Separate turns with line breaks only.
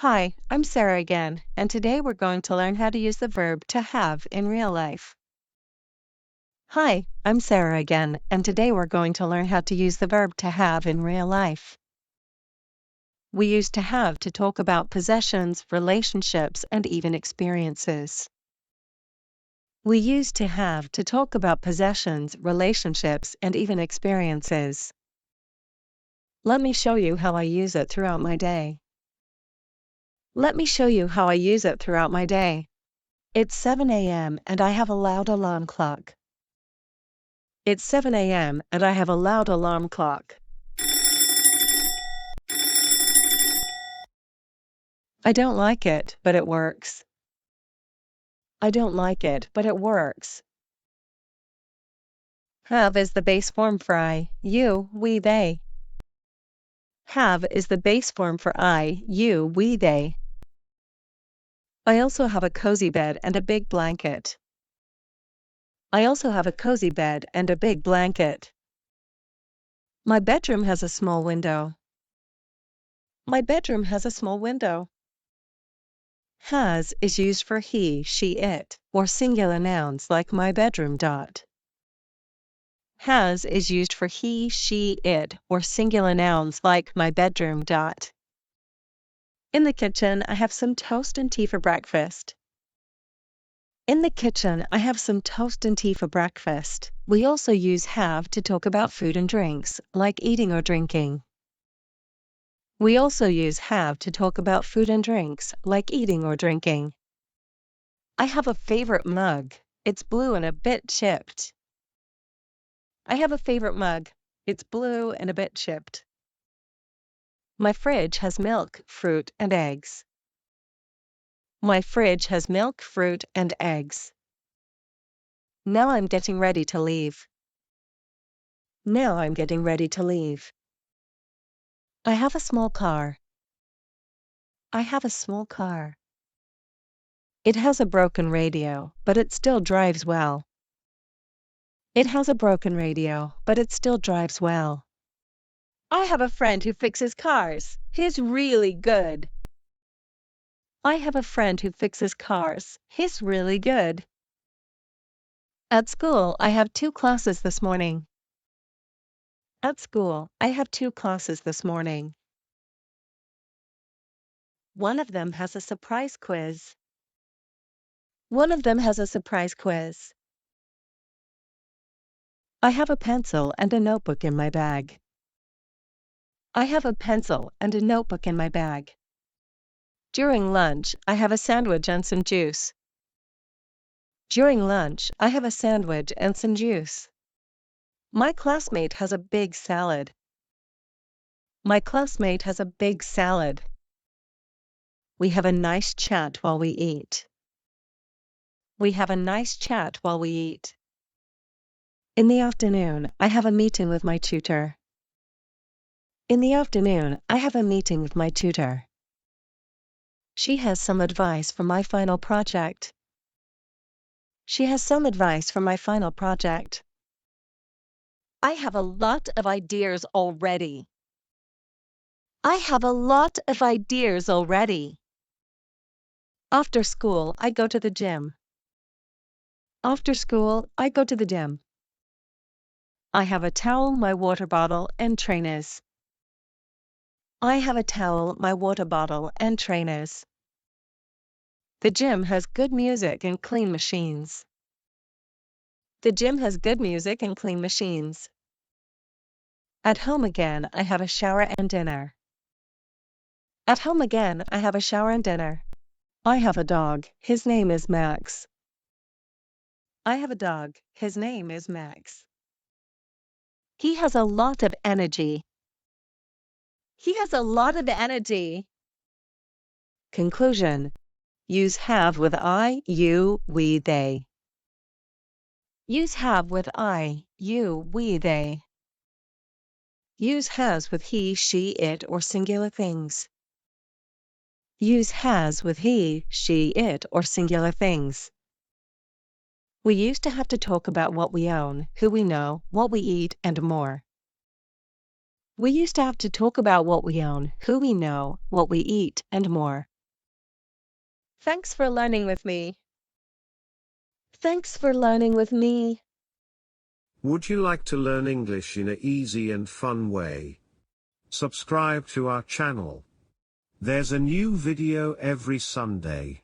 Hi, I'm Sarah again, and today we're going to learn how to use the verb to have in real life. Hi, I'm Sarah again, and today we're going to learn how to use the verb to have in real life. We use to have to talk about possessions, relationships, and even experiences. We use to have to talk about possessions, relationships, and even experiences. Let me show you how I use it throughout my day. Let me show you how I use it throughout my day. It's 7 a.m. and I have a loud alarm clock. It's 7 a.m. and I have a loud alarm clock. I don't like it, but it works. I don't like it, but it works. Have is the base form for I, you, we, they. Have is the base form for I, you, we, they. I also have a cozy bed and a big blanket. I also have a cozy bed and a big blanket. My bedroom has a small window. My bedroom has a small window. Has is used for he, she, it, or singular nouns like my bedroom. Has is used for he, she, it, or singular nouns like my bedroom. In the kitchen, I have some toast and tea for breakfast. In the kitchen, I have some toast and tea for breakfast. We also use have to talk about food and drinks, like eating or drinking. We also use have to talk about food and drinks, like eating or drinking. I have a favorite mug. It's blue and a bit chipped. I have a favorite mug. It's blue and a bit chipped. My fridge has milk, fruit, and eggs. My fridge has milk, fruit, and eggs. Now I'm getting ready to leave. Now I'm getting ready to leave. I have a small car. I have a small car. It has a broken radio, but it still drives well. It has a broken radio, but it still drives well. I have a friend who fixes cars. He's really good. I have a friend who fixes cars. He's really good. At school, I have 2 classes this morning. At school, I have 2 classes this morning. One of them has a surprise quiz. One of them has a surprise quiz. I have a pencil and a notebook in my bag. I have a pencil and a notebook in my bag. During lunch, I have a sandwich and some juice. During lunch, I have a sandwich and some juice. My classmate has a big salad. My classmate has a big salad. We have a nice chat while we eat. We have a nice chat while we eat. In the afternoon, I have a meeting with my tutor. In the afternoon, I have a meeting with my tutor. She has some advice for my final project. She has some advice for my final project. I have a lot of ideas already. I have a lot of ideas already. After school, I go to the gym. After school, I go to the gym. I have a towel, my water bottle, and trainers. I have a towel, my water bottle, and trainers. The gym has good music and clean machines. The gym has good music and clean machines. At home again, I have a shower and dinner. At home again, I have a shower and dinner. I have a dog. His name is Max. I have a dog. His name is Max. He has a lot of energy. He has a lot of energy. Conclusion. Use have with I, you, we, they. Use have with I, you, we, they. Use has with he, she, it, or singular things. Use has with he, she, it, or singular things. We used to have to talk about what we own, who we know, what we eat, and more. We used to have to talk about what we own, who we know, what we eat, and more. Thanks for learning with me. Thanks for learning with me.
Would you like to learn English in an easy and fun way? Subscribe to our channel. There's a new video every Sunday.